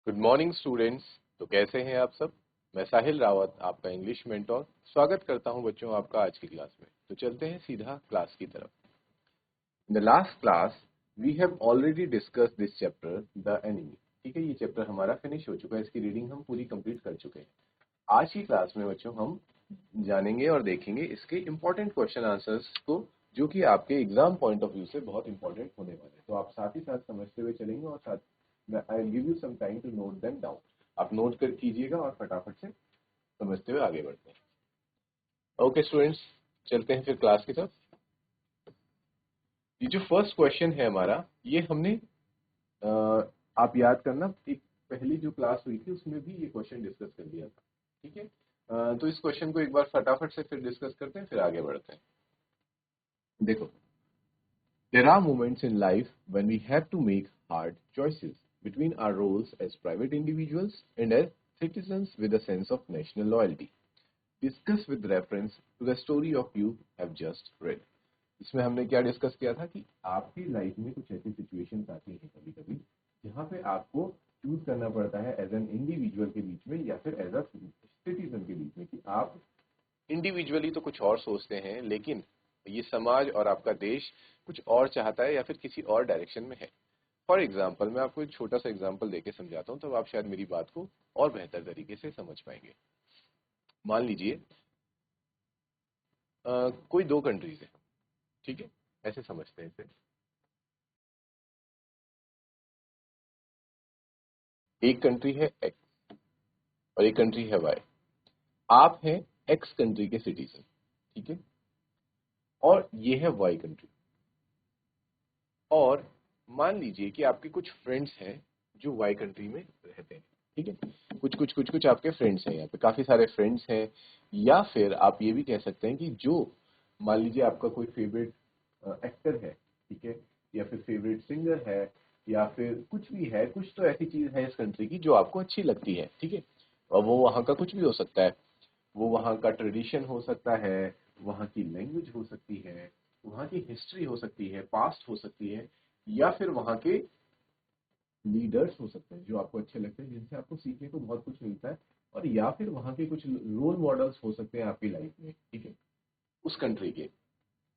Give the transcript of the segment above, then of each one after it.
Good morning students. तो कैसे हैं आप सब। मैं साहिल रावत, आपका इंग्लिश मेंटोर, स्वागत करता हूं बच्चों आपका आज की क्लास में। तो चलते हैं सीधा क्लास की तरफ। In the last class we have already discuss this chapter the enemy. ठीक है, ये चैप्टर हमारा फिनिश हो चुका है, इसकी रीडिंग हम पूरी कंप्लीट कर चुके हैं। आज की क्लास में बच्चों हम जानेंगे और देखेंगे इसके इंपॉर्टेंट क्वेश्चन आंसर्स को, जो कि आपके एग्जाम पॉइंट ऑफ व्यू से बहुत इंपॉर्टेंट होने वाले हैं। तो आप साथ ही साथ समझते हुए चलेंगे और साथ I will give you some time to note them down. आप नोट कर कीजिएगा और फटाफट से समझते हुए आगे बढ़ते हैं। ओके स्टूडेंट्स, चलते हैं फिर क्लास की तरफ। ये जो फर्स्ट क्वेश्चन है हमारा, ये हमने अ, आप याद करना, एक पहली जो क्लास हुई थी उसमें भी ये क्वेश्चन डिस्कस कर दिया था। ठीक है, तो इस क्वेश्चन को एक बार फटाफट से फिर डिस्कस करते हैं, फिर आगे बढ़ते हैं। देखो, there are moments in life when we have to make hard choices between our roles as private individuals and as citizens with a sense of national loyalty. Discuss with reference to the story of you have just read. इसमें हमने क्या discuss किया था कि आपकी life में कुछ ऐसी सिचुएशंस आती हैं कभी कभी जहां पे आपको चूज करना पड़ता है एज एन इंडिविजुअल के बीच में या फिर एज अ सिटीजन के बीच में, कि आप इंडिविजुअली तो कुछ और सोचते हैं लेकिन ये समाज और आपका देश कुछ और चाहता है या फिर किसी और डायरेक्शन में है। फॉर एग्जाम्पल, मैं आपको एक छोटा सा एग्जाम्पल देके समझाता हूँ, तो आप शायद मेरी बात को और बेहतर तरीके से समझ पाएंगे। मान लीजिए कोई दो कंट्रीज है। ठीक है, ऐसे समझते हैं इसे। एक कंट्री है एक्स और एक कंट्री है वाई। आप हैं एक्स कंट्री के सिटीजन, ठीक है, और ये है वाई कंट्री। और मान लीजिए कि आपके कुछ फ्रेंड्स हैं जो वाई कंट्री में रहते हैं। ठीक है, कुछ आपके फ्रेंड्स हैं, यहाँ पे काफी सारे फ्रेंड्स हैं। या फिर आप ये भी कह सकते हैं कि जो, मान लीजिए आपका कोई फेवरेट एक्टर है, ठीक है, या फिर फेवरेट सिंगर है, या फिर कुछ भी है, कुछ तो ऐसी चीज है इस कंट्री की जो आपको अच्छी लगती है। ठीक है, और वो वहाँ का कुछ भी हो सकता है। वो वहाँ का ट्रेडिशन हो सकता है, वहाँ की लैंग्वेज हो सकती है, वहाँ की हिस्ट्री हो सकती है, पास्ट हो सकती है, या फिर वहाँ के लीडर्स हो सकते हैं जो आपको अच्छे लगते हैं, जिनसे आपको सीखने को बहुत कुछ मिलता है। और या फिर वहाँ के कुछ रोल मॉडल्स हो सकते हैं आपकी लाइफ में। ठीक है, उस कंट्री के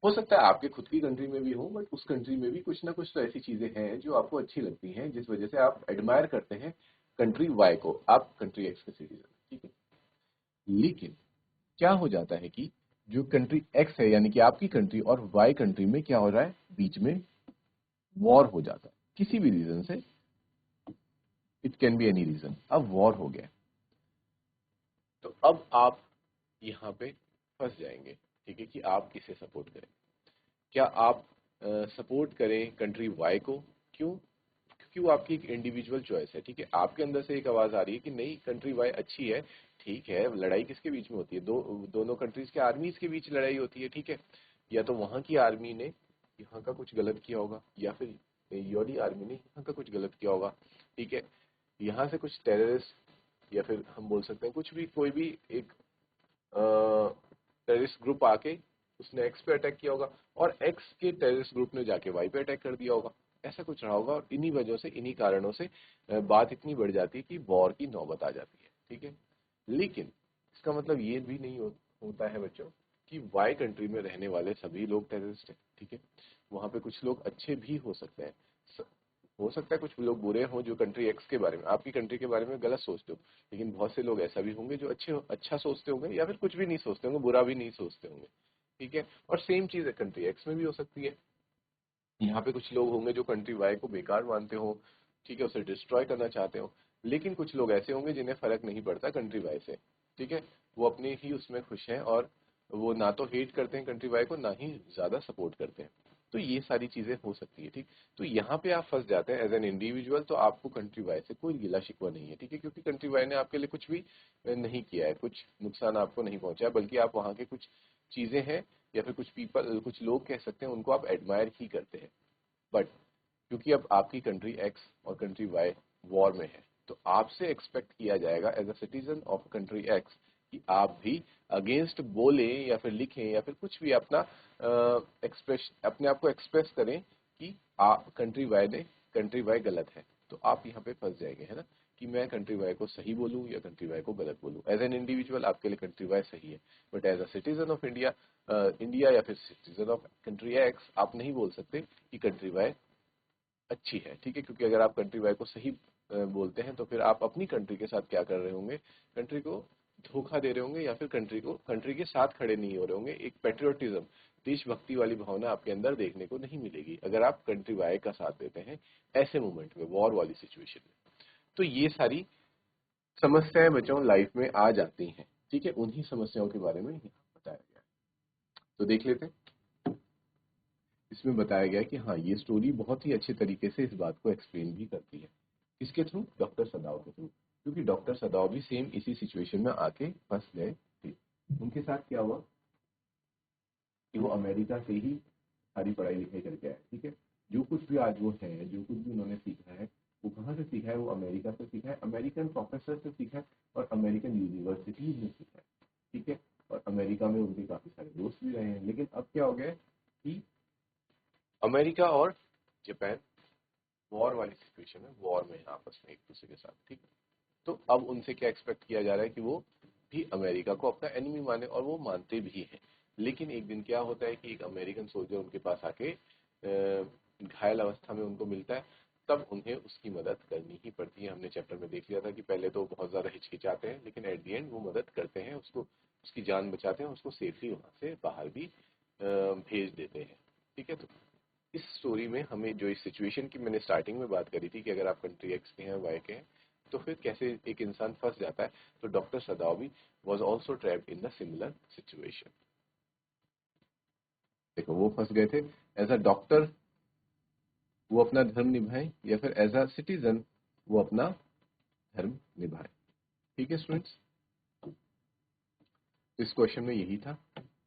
हो सकता है आपके खुद की कंट्री में भी हो, बट उस कंट्री में भी कुछ ना कुछ तो ऐसी चीजें हैं जो आपको अच्छी लगती हैं, जिस वजह से आप एडमायर करते हैं कंट्री वाई को। आप कंट्री एक्स के सिटीजन। ठीक है, लेकिन क्या हो जाता है कि जो कंट्री एक्स है यानी कि आपकी कंट्री और वाई कंट्री में क्या हो रहा है, बीच में वॉर हो जाता है किसी भी रीजन से। It can be any reason, अब वॉर हो गया। तो अब आप यहाँ पे फंस जाएंगे। ठीक है, कि आप किसे सपोर्ट करें। क्या आप सपोर्ट करें कंट्री वाई को? क्यों? क्योंकि वो आपकी एक इंडिविजुअल चॉइस है। ठीक है, आपके अंदर से एक आवाज आ रही है कि नहीं, कंट्री वाई अच्छी है। ठीक है, लड़ाई किसके बीच में होती है? दोनों कंट्रीज के आर्मीज के बीच लड़ाई होती है। ठीक है, या तो वहां की आर्मी ने यहाँ का कुछ गलत किया होगा, या फिर योरी आर्मी ने यहाँ का कुछ गलत किया होगा। ठीक है, यहाँ से कुछ टेररिस्ट, या फिर हम बोल सकते हैं कुछ भी, कोई भी एक टेररिस्ट ग्रुप आके उसने एक्स पे अटैक किया होगा, और एक्स के टेररिस्ट ग्रुप ने जाके वाई पे अटैक कर दिया होगा। ऐसा कुछ रहा होगा, और इन्हीं वजह से, इन्हीं कारणों से बात इतनी बढ़ जाती है कि वॉर की नौबत आ जाती है। ठीक है, लेकिन इसका मतलब ये भी नहीं होता है बच्चों कि वाई कंट्री में रहने वाले सभी लोग टेररिस्ट हैं। ठीक है, वहां पे कुछ लोग अच्छे भी हो सकते हैं। हो सकता है कुछ लोग बुरे हों जो कंट्री एक्स के बारे में, आपकी कंट्री के बारे में गलत सोचते हो, लेकिन बहुत से लोग ऐसा भी होंगे जो अच्छा सोचते होंगे, या फिर कुछ भी नहीं सोचते होंगे, बुरा भी नहीं सोचते होंगे। ठीक है, और सेम चीज है कंट्री एक्स में भी हो सकती है। यहाँ पे कुछ लोग होंगे जो कंट्री वाई को बेकार मानते हो, ठीक है, उसे डिस्ट्रॉय करना चाहते हो। लेकिन कुछ लोग ऐसे होंगे जिन्हें फर्क नहीं पड़ता कंट्री वाई से। ठीक है, वो अपने ही उसमें खुश हैं, और वो ना तो हेट करते हैं कंट्री वाई को, ना ही ज्यादा सपोर्ट करते हैं। तो ये सारी चीजें हो सकती है। ठीक, तो यहाँ पे आप फंस जाते हैं एज एन इंडिविजुअल, तो आपको कंट्री वाई से कोई गिला शिकवा नहीं है। ठीक है, क्योंकि कंट्री वाई ने आपके लिए कुछ भी नहीं किया है, कुछ नुकसान आपको नहीं पहुंचाया, बल्कि आप वहाँ के कुछ चीजें हैं, या फिर कुछ पीपल, कुछ लोग कह सकते हैं, उनको आप एडमायर ही करते हैं। बट क्योंकि अब आपकी कंट्री एक्स और कंट्री वाई वॉर में है, तो आपसे एक्सपेक्ट किया जाएगा as a citizen of country X कि आप भी अगेंस्ट बोले, या फिर लिखें, या फिर कुछ भी अपना एक्सप्रेस, अपने आप को एक्सप्रेस करें कि आप कंट्री वाई ने, कंट्री वाई गलत है। तो आप यहाँ पे फंस जाएंगे, है ना। कि मैं कंट्री वाई को सही बोलूं या कंट्री वाई को गलत बोलूं। एज एन इंडिविजुअल आपके लिए कंट्री वाई सही है, but as a citizen of India, India या फिर सिटीजन ऑफ कंट्री एक्स, आप नहीं बोल सकते कि कंट्री वाई अच्छी है, ठीक है। क्योंकि अगर आप कंट्री वाई को सही बोलते हैं तो फिर आप अपनी कंट्री के साथ क्या कर रहे होंगे, कंट्री को धोखा दे रहे होंगे, या फिर कंट्री के साथ खड़े नहीं हो रहे होंगे। एक पेट्रियोटिज्म, देशभक्ति वाली भावना आपके अंदर देखने को नहीं मिलेगी अगर आप कंट्री वाई का साथ देते हैं ऐसे मोमेंट में, वॉर वाली सिचुएशन में। तो ये सारी समस्याएं बच्चों लाइफ में आ जाती हैं, ठीक है। उन्हीं समस्याओं के बारे में यहाँ बताया गया है, तो देख लेते हैं। इसमें बताया गया है कि हाँ, ये स्टोरी बहुत ही अच्छे तरीके से इस बात को एक्सप्लेन भी करती है। किसके थ्रू? डॉक्टर सदाव के थ्रू। क्योंकि डॉक्टर सदाव भी सेम इसी सिचुएशन में आके फंस गए थे। उनके साथ क्या हुआ कि वो अमेरिका से ही सारी पढ़ाई लिखाई करके आए, ठीक है। जो कुछ भी आज वो है, जो कुछ भी उन्होंने सीखा है, वो कहाँ से सीखा है? वो अमेरिका से सीखा है, अमेरिकन प्रोफेसर से सीखा है और अमेरिकन यूनिवर्सिटीज में सीखा है, ठीक है। और अमेरिका में उनके काफी सारे दोस्त भी रहे हैं। लेकिन अब क्या हो गया कि अमेरिका और जापान वॉर वाली सिचुएशन है, वॉर में आपस में एक दूसरे के साथ, ठीक है। तो अब उनसे क्या एक्सपेक्ट किया जा रहा है कि वो भी अमेरिका को अपना एनिमी माने, और वो मानते भी हैं। लेकिन एक दिन क्या होता है कि एक अमेरिकन सोल्जर उनके पास आके घायल अवस्था में उनको मिलता है, तब उन्हें उसकी मदद करनी ही पड़ती है। हमने चैप्टर में देख लिया था कि पहले तो बहुत ज्यादा हिचकिचाते हैं, लेकिन एट दी एंड वो मदद करते हैं, उसको उसकी जान बचाते हैं, उसको सेफली वहां से बाहर भी भेज देते हैं, ठीक है। तो इस स्टोरी में हमें जो इस सिचुएशन की मैंने स्टार्टिंग में बात करी थी कि अगर आप कंट्री एक्स के हैं, वाई के हैं, तो फिर कैसे एक इंसान फंस जाता है, तो doctor Sadao was also trapped in the similar situation. देखो, वो फंस गए थे। एज अ डॉक्टर वो अपना धर्म निभाए, या फिर एज अ सिटीजन वो अपना धर्म निभाए, ठीक है स्टूडेंट्स। इस क्वेश्चन में यही था।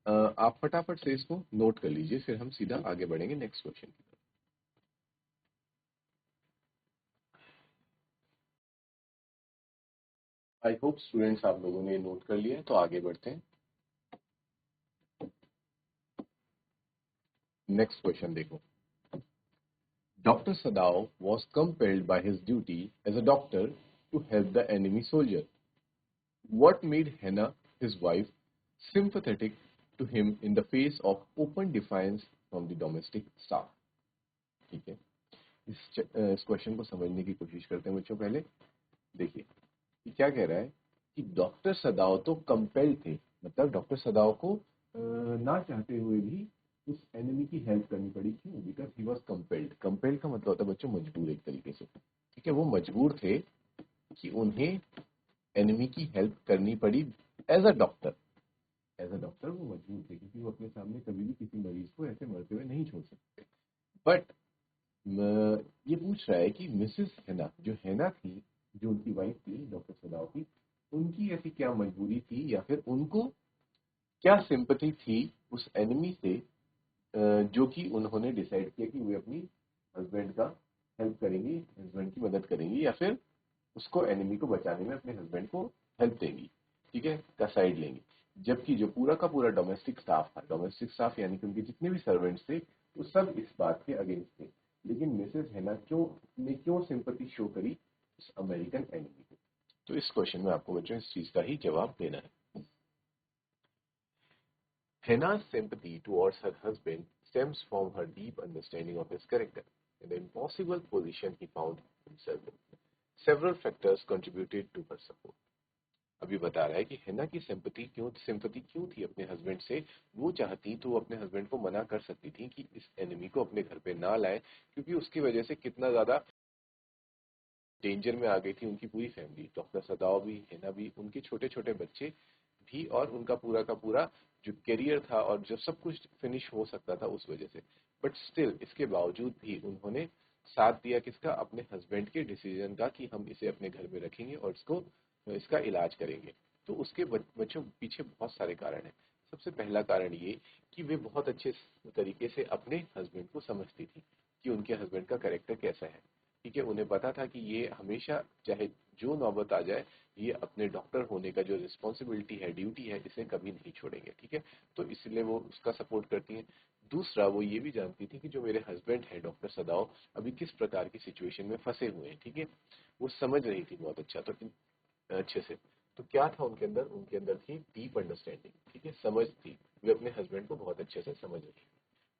आप फटाफट से इसको नोट कर लीजिए, फिर हम सीधा आगे बढ़ेंगे नेक्स्ट क्वेश्चन की तरफ। आई होप स्टूडेंट्स आप लोगों ने नोट कर लिया है, तो आगे बढ़ते हैं। नेक्स्ट क्वेश्चन देखो। Dr. Sadao was compelled by his duty as a doctor to help the enemy soldier. What made Hannah, his wife, sympathetic to him in the face of open defiance from the domestic staff? ठीक है, इस question को समझने की कोशिश करते हैं बच्चों। पहले देखिए कि क्या कह रहा है कि डॉक्टर सदाव तो कंपेल्ड थे, मतलब डॉक्टर सदाव को ना चाहते हुए भी उस एनिमी की हेल्प करनी पड़ी। क्यों? Because he was compelled. Compelled का मतलब होता है बच्चों मजबूर, एक तरीके से, ठीक है। वो मजबूर थे कि उन्हें एनिमी की हेल्प करनी पड़ी as a doctor. As a doctor वो मजबूर थे, क्योंकि वो अपने सामने कभी भी किसी मरीज को ऐसे मरते हुए नहीं छोड़ सकते। बट ये पूछ रहा है कि मिसेस हैना, जो हैना थी, जो उनकी वाइफ थी डॉक्टर सदाव की, उनकी ऐसी क्या मजबूरी थी, या फिर उनको क्या सिंपैथी थी उस एनिमी से, जो कि उन्होंने डिसाइड किया कि वे अपनी हस्बैंड का हेल्प करेंगी, हस्बैंड की मदद करेंगी, या फिर उसको एनिमी को बचाने में अपने हस्बैंड को हेल्प देंगी, ठीक है, का साइड लेंगी। जबकि जो पूरा का पूरा डोमेस्टिक स्टाफ था, डोमेस्टिक स्टाफ यानी कि उनके जितने भी सर्वेंट्स थे, वो सब इस बात के अगेंस्ट थे। लेकिन मिसेस हैना क्यों सिंपैथी शो करी उस अमेरिकन एनिमी को? तो इस क्वेश्चन में आपको बच्चों इस चीज का ही जवाब देना है। Hannah's sympathy towards her husband stems from her deep understanding of his character and the impossible position he found himself in. Several factors contributed to her support. अभी बता रहा है कि हेना की सिंपैथी क्यों थी अपने हस्बैंड से। वो चाहती तो वो अपने हस्बैंड को मना कर सकती थी कि इस एनिमी को अपने घर पे ना लाए, क्योंकि उसकी वजह से कितना ज्यादा डेंजर में आ गई थी उनकी पूरी फैमिली। डॉक्टर सदाव भी, हेना भी, उनके छोटे छोटे बच्चे भी, और उनका पूरा का पूरा जो करियर था और जो सब कुछ फिनिश हो सकता था उस वजह से। बट स्टिल इसके बावजूद भी उन्होंने साथ दिया किसका? अपने हस्बैंड के डिसीजन का, कि हम इसे अपने घर में रखेंगे और इसका इलाज करेंगे। तो उसके बच्चों पीछे बहुत सारे कारण हैं। सबसे पहला कारण ये कि वे बहुत अच्छे तरीके से अपने हस्बैंड को समझती थी कि उनके हस्बैंड का कैरेक्टर कैसा है, ठीक है। उन्हें पता था कि ये हमेशा, चाहे जो नौबत आ जाए, ये अपने डॉक्टर होने का जो रिस्पॉन्सिबिलिटी है, ड्यूटी है, इसे कभी नहीं छोड़ेंगे, ठीक है। तो इसलिए वो उसका सपोर्ट करती हैं। दूसरा, वो ये भी जानती थी कि जो मेरे हस्बैंड है डॉक्टर सदाव अभी किस प्रकार की सिचुएशन में फंसे हुए हैं, ठीक है। वो समझ रही थी बहुत अच्छा, तो अच्छे से। तो क्या था उनके अंदर थी डीप अंडरस्टैंडिंग, ठीक है, समझ थी। वे अपने हस्बैंड को बहुत अच्छे से समझ रही थी।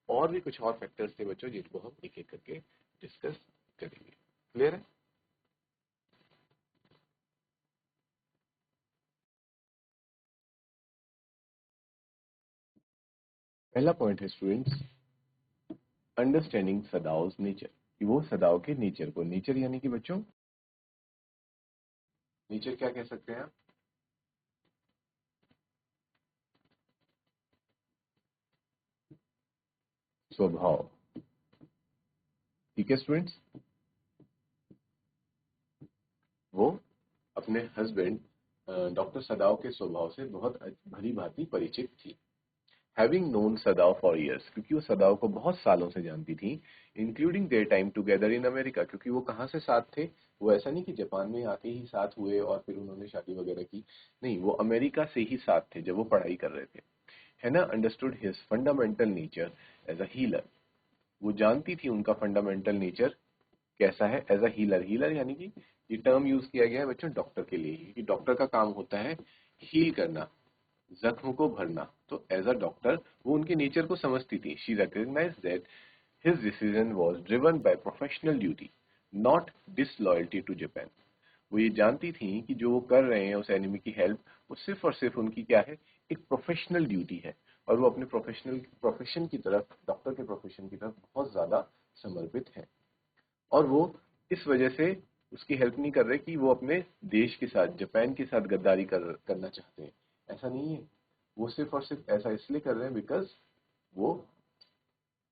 और भी कुछ और फैक्टर्स थे बच्चों जिनको हम एक एक करके डिस्कस करेंगे। क्लियर है? पहला पॉइंट है स्टूडेंट्स, अंडरस्टैंडिंग सदाउस नेचर, कि वो सदाव के नेचर को, नेचर यानी कि बच्चों, नेचर क्या कह सकते हैं आप? स्वभाव, ठीक है स्टूडेंट्स। वो अपने हस्बैंड डॉक्टर सदाव के स्वभाव से बहुत भली भांति परिचित थी। हैविंग नोन सदाव फॉर ईयर्स, क्योंकि वो सदाव को बहुत सालों से जानती थी, including their time together in America, क्योंकि वो कहाँ से साथ थे, वो ऐसा नहीं कि जापान में आके ही साथ हुए और फिर उन्होंने शादी वगैरह की, नहीं, वो अमेरिका से ही साथ थे जब वो पढ़ाई कर रहे थे। Hannah understood his fundamental nature as a healer, वो जानती थी उनका फंडामेंटल नेचर कैसा है एज अ हीलर। हीलर यानी कि ये टर्म यूज किया गया है बच्चों डॉक्टर के लिए, कि डॉक्टर का काम होता है हील करना, जख्म को भरना। तो एज अ डॉक्टर वो उनके नेचर को समझती थी। She recognised that his decision was driven by professional duty, not disloyalty to Japan. वो ये जानती थी कि जो वो कर रहे हैं उस एनिमी की हेल्प, वो सिर्फ और सिर्फ उनकी क्या है, एक प्रोफेशनल ड्यूटी है। और वो अपने प्रोफेशन की तरफ, डॉक्टर के प्रोफेशन की तरफ बहुत ज्यादा समर्पित है। और वो इस वजह से उसकी हेल्प नहीं कर रहे कि वो अपने देश के साथ, जापान के साथ गद्दारी करना चाहते हैं, ऐसा नहीं है। वो सिर्फ और सिर्फ ऐसा इसलिए कर रहे हैं बिकॉज वो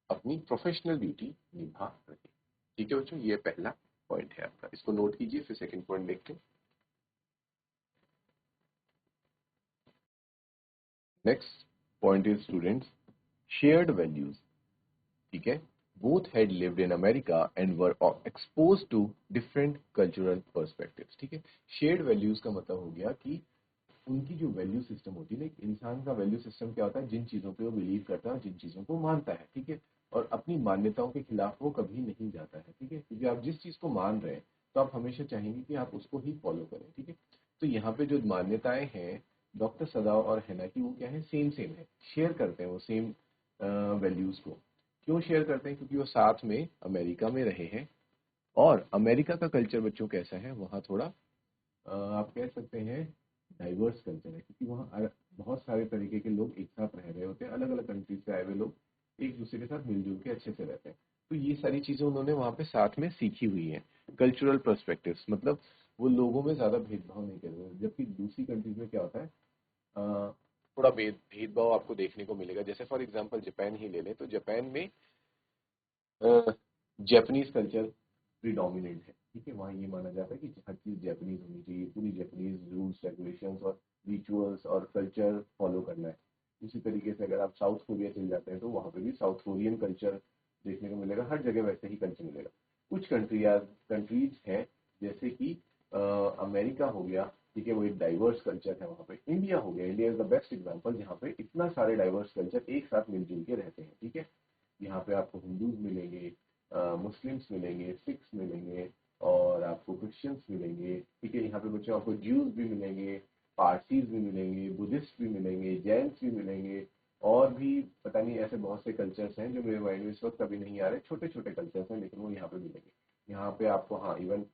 अपनी प्रोफेशनल ड्यूटी निभा रहे हैं। ठीक है बच्चों, ये पहला पॉइंट है आपका, इसको नोट कीजिए। फिर सेकंड पॉइंट देखते हैं। Next point is students, shared values, ठीक है। Both had lived in America and were expose to different cultural perspectives, ठीक है। शेयर्ड वैल्यूज का मतलब हो गया कि उनकी जो वैल्यू सिस्टम होती है ना, एक इंसान का वैल्यू सिस्टम क्या होता है, जिन चीजों पे वो बिलीव करता है और जिन चीजों को मानता है, ठीक है। और अपनी मान्यताओं के खिलाफ वो कभी नहीं जाता है, ठीक है, क्योंकि आप जिस चीज को मान रहे हैं तो आप हमेशा चाहेंगे कि आप उसको ही फॉलो करें, ठीक है। तो यहाँ पे जो मान्यताएं हैं डॉक्टर सदाव और हैना की, वो क्या है, सेम सेम है, शेयर करते हैं वो सेम वैल्यूज को। क्यों शेयर करते हैं? क्योंकि वो साथ में अमेरिका में रहे हैं। और अमेरिका का कल्चर बच्चों कैसा है, वहाँ थोड़ा आप कह सकते हैं डाइवर्स कल्चर है, क्योंकि वहाँ बहुत सारे तरीके के लोग एक साथ रह रहे होते हैं, अलग अलग कंट्रीज से आए हुए लोग एक दूसरे के साथ मिलजुल के अच्छे से रहते हैं। तो ये सारी चीजें उन्होंने वहाँ पे साथ में सीखी हुई हैं। कल्चरल पर्सपेक्टिव्स मतलब वो लोगों में ज्यादा भेदभाव नहीं कर रहे, जबकि दूसरी कंट्रीज में क्या होता है, थोड़ा भेदभाव आपको देखने को मिलेगा। जैसे फॉर एग्जाम्पल जापान ही ले लें, तो जापान में जापानीज कल्चर प्रीडोमिनेंट है, ठीक है। वहाँ ये माना जाता है कि हर चीज़ जापानीज होनी चाहिए, पूरी जापानीज रूल्स रेगुलेशंस और रिचुअल्स और कल्चर फॉलो करना है। उसी तरीके से अगर आप साउथ कोरिया चले जाते हैं तो वहाँ पे भी साउथ कोरियन कल्चर देखने को मिलेगा, हर जगह वैसे ही कल्चर मिलेगा। कुछ कंट्रीज हैं जैसे कि अमेरिका हो गया, ठीक है, वो एक डाइवर्स कल्चर है वहाँ पे। इंडिया हो गया, India is the best example, जहाँ पे इतना सारे डाइवर्स कल्चर एक साथ मिलजुल के रहते हैं, ठीक है। यहाँ पे आपको हिंदूज मिलेंगे, मुस्लिम्स मिलेंगे, सिख्स मिलेंगे, और आपको क्रिश्चियंस मिलेंगे, ठीक है। यहाँ पे बच्चों आपको ज्यूज भी मिलेंगे, पारसीज भी मिलेंगे, बुद्धिस्ट भी मिलेंगे, जैन्स भी मिलेंगे, और भी पता नहीं ऐसे बहुत से कल्चर्स हैं जो मेरे माइंड में इस वक्त कभी नहीं आ रहे। छोटे छोटे कल्चर्स हैं लेकिन वो यहाँ पे मिलेंगे। यहाँ पे आपको, हाँ, इवन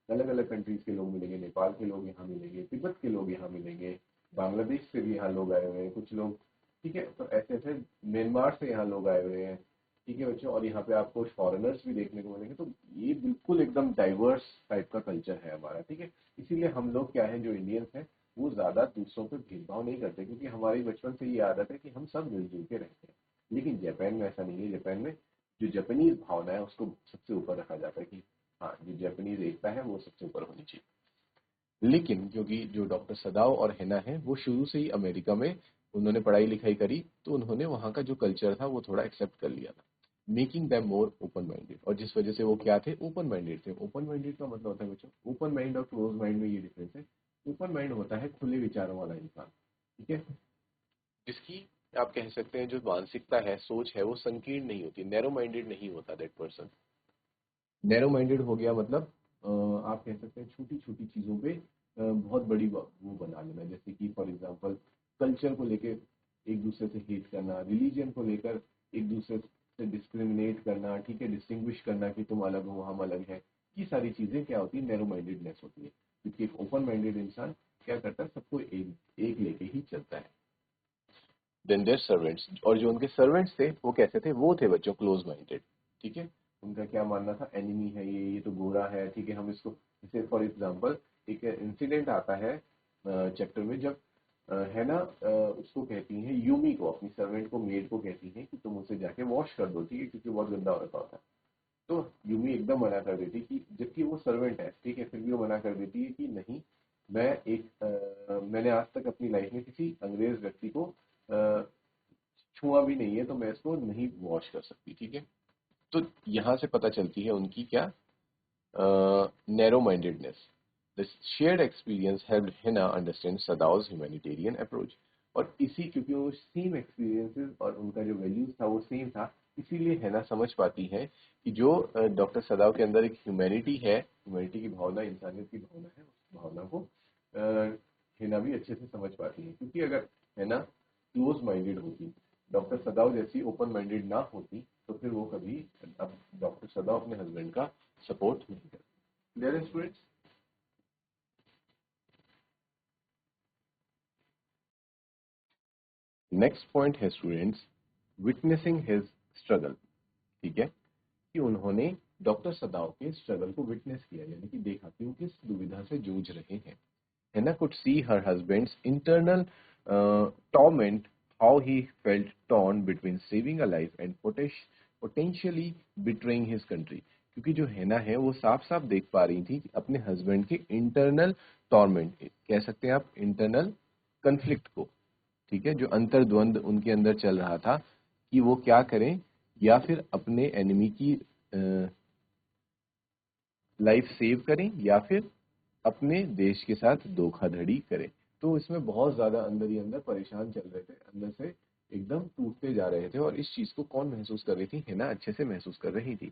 अलग अलग कंट्रीज के लोग मिलेंगे, नेपाल के लोग यहाँ मिलेंगे, तिब्बत के लोग यहाँ मिलेंगे, बांग्लादेश से भी यहाँ लोग आए हुए हैं कुछ लोग, ठीक है। तो ऐसे ऐसे म्यांमार से यहाँ लोग आए हुए हैं, ठीक है बच्चों। और यहाँ पे आपको फॉरेनर्स भी देखने को मिलेंगे। तो ये बिल्कुल एकदम डाइवर्स टाइप का कल्चर है हमारा, ठीक है। इसीलिए हम लोग क्या है, जो इंडियंस हैं, वो ज्यादा दूसरों पे भेदभाव नहीं करते, क्योंकि हमारी बचपन से ये आदत है कि हम सब मिलजुल के रहते हैं। लेकिन जापान में ऐसा नहीं है। जापान में जो जापानीज भावना है उसको सबसे ऊपर रखा जाता है कि हाँ, जो जापानीज एकता है वो सबसे ऊपर होनी चाहिए। लेकिन क्योंकि जो डॉक्टर सदाव और हैना है वो शुरू से ही अमेरिका में उन्होंने पढ़ाई लिखाई करी, तो उन्होंने वहाँ का जो कल्चर था वो थोड़ा एक्सेप्ट कर लिया था, making them more open minded. और जिस वजह से वो क्या थे, ओपन माइंडेड थे। ओपन माइंडेड का मतलब होता है बच्चों, ओपन माइंड और क्लोज माइंड में ये डिफरेंस है। ओपन माइंड होता है खुले विचारों वाला इंसान, ठीक है, जिसकी आप कह सकते हैं जो मानसिकता है, सोच है, वो संकीर्ण नहीं होती, नैरो माइंडेड नहीं होता दैट पर्सन। नैरो माइंडेड हो गया मतलब आप कह सकते हैं छोटी छोटी चीज़ों पे बहुत बड़ी वो बना लेना, जैसे कि फॉर एग्जांपल कल्चर को लेके एक दूसरे से हेट करना, रिलीजन को लेकर एक दूसरे से डिस्क्रिमिनेट करना, ठीक है, डिस्टिंग्विश करना कि तुम अलग हो हम अलग हैं। ये सारी चीज़ें क्या होती है, नैरो माइंडेडनेस होती है। क्योंकि एक ओपन माइंडेड इंसान क्या करता है, सबको एक लेके ही चलता है। देन देयर सर्वेंट्स, और जो उनके सर्वेंट्स थे वो कैसे थे, वो थे बच्चों क्लोज माइंडेड। ठीक है, उनका क्या मानना था, एनिमी है ये तो गोरा है, ठीक है, हम इसको, जैसे फॉर एग्जांपल एक इंसिडेंट आता है चैप्टर में, जब है ना उसको कहती हैं यूमी को, अपनी सर्वेंट को, मेड को कहती हैं कि तुम उसे जाके वॉश कर दो, ठीक है, क्योंकि बहुत गंदा हो रखा होता है। तो यूमी एकदम मना कर देती कि, जबकि वो सर्वेंट है, ठीक है, फिर भी वो मना कर देती है कि नहीं, मैं मैंने आज तक अपनी लाइफ में किसी अंग्रेज व्यक्ति को छुआ भी नहीं है, तो मैं इसको नहीं वॉश कर सकती, ठीक है। तो यहाँ से पता चलती है उनकी क्या narrow mindedness. The shared experience helped Hana understand Sadao's humanitarian approach. और इसी, क्योंकि वो सेम एक्सपीरियंसेस और उनका जो वैल्यूज था वो सेम था, इसीलिए हिना समझ पाती है कि जो डॉक्टर सदाव के अंदर एक ह्यूमैनिटी है, ह्यूमैनिटी की भावना, इंसानियत की भावना है, उस भावना को हिना भी अच्छे से समझ पाती है। क्योंकि अगर हिना क्लोज माइंडेड होती, डॉक्टर सदाव जैसी ओपन माइंडेड ना होती, तो फिर वो कभी, अब डॉक्टर सदाव अपने हस्बैंड का सपोर्ट नहीं करती। क्लियर है स्टूडेंट्स? नेक्स्ट पॉइंट है स्टूडेंट्स, विटनेसिंग हिज स्ट्रगल। ठीक है, कि उन्होंने डॉक्टर सदाव के स्ट्रगल को विटनेस किया, यानी कि देखा कि वो किस दुविधा से जूझ रहे हैं। Hannah could see her husband's internal torment, how he felt torn between saving a life and potentially betraying his country। क्योंकि जो हैना है वो साफ साफ देख पा रही थी कि अपने हस्बैंड के इंटरनल टॉर्मेंट, कह सकते हैं आप इंटरनल कंफ्लिक्ट को, ठीक है, जो अंतर्द्वंद उनके अंदर चल रहा था कि वो क्या करें, या फिर अपने एनिमी की लाइफ सेव करें या फिर अपने देश के साथ धोखाधड़ी करें। तो इसमें बहुत ज्यादा अंदर ही अंदर परेशान चल रहे थे, अंदर से एकदम टूटते जा रहे थे। और इस चीज को कौन महसूस कर रही थी, हिना अच्छे से महसूस कर रही थी।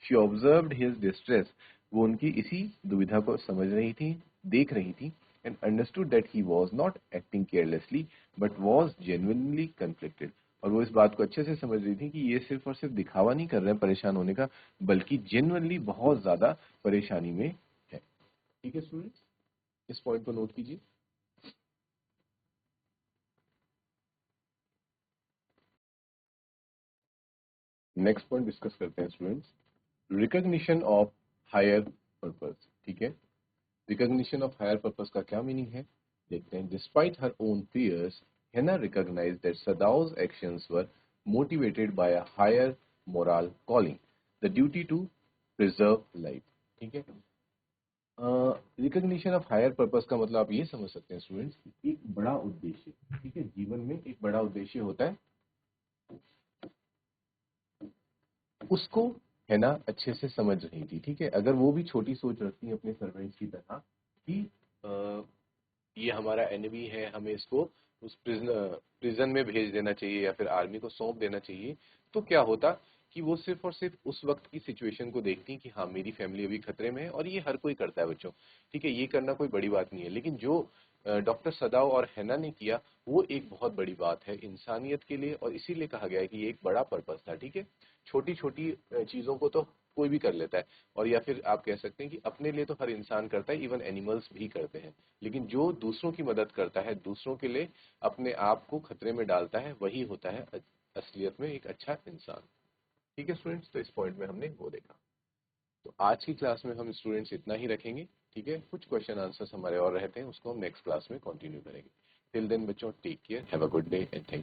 शी ऑब्जर्व्ड हिज डिस्ट्रेस, वो उनकी इसी दुविधा को समझ रही थी, देख रही थी, and understood that he was not acting carelessly but was genuinely conflicted. और वो इस बात को अच्छे से समझ रही थी कि ये सिर्फ और सिर्फ दिखावा नहीं कर रहे हैं परेशान होने का, बल्कि जेन्युइनली बहुत ज्यादा परेशानी में है। ठीक है स्टूडेंट्स, इस पॉइंट को नोट कीजिए। नेक्स्ट पॉइंट डिस्कस करते हैं students, recognition of higher purpose. ठीक है, रिकॉग्निशन ऑफ हायर पर्पस का क्या मीनिंग है, देखते हैं। Despite her own fears, Hannah recognized that Sadao's actions were motivated by a higher moral calling, the duty to preserve life। ठीक है, recognition of higher purpose का मतलब आप ये समझ सकते हैं स्टूडेंट्स, एक बड़ा उद्देश्य, ठीक है, जीवन में एक बड़ा उद्देश्य होता है, उसको है ना अच्छे से समझ रही थी। ठीक है, अगर वो भी छोटी सोच रखती है अपने सर्वेंट्स की तरह कि ये हमारा एनिमी है, हमें इसको उस प्रिजन में भेज देना चाहिए या फिर आर्मी को सौंप देना चाहिए, तो क्या होता कि वो सिर्फ और सिर्फ उस वक्त की सिचुएशन को देखती कि हाँ मेरी फैमिली अभी खतरे में है, और ये हर कोई करता है बच्चों, ठीक है, ये करना कोई बड़ी बात नहीं है। लेकिन जो डॉक्टर सदाव और हैना ने किया, वो एक बहुत बड़ी बात है इंसानियत के लिए, और इसीलिए कहा गया है कि ये एक बड़ा पर्पस था। ठीक है, छोटी छोटी चीजों को तो कोई भी कर लेता है, और या फिर आप कह सकते हैं कि अपने लिए तो हर इंसान करता है, इवन एनिमल्स भी करते हैं, लेकिन जो दूसरों की मदद करता है, दूसरों के लिए अपने आप को खतरे में डालता है, वही होता है असलियत में एक अच्छा इंसान। ठीक है स्टूडेंट्स, तो इस पॉइंट में हमने वो देखा। तो आज की क्लास में हम स्टूडेंट्स इतना ही रखेंगे। ठीक है, कुछ क्वेश्चन आंसर्स हमारे और रहते हैं, उसको हम नेक्स्ट क्लास में कंटिन्यू करेंगे। टिल देन बच्चों, take care, have a good day and thank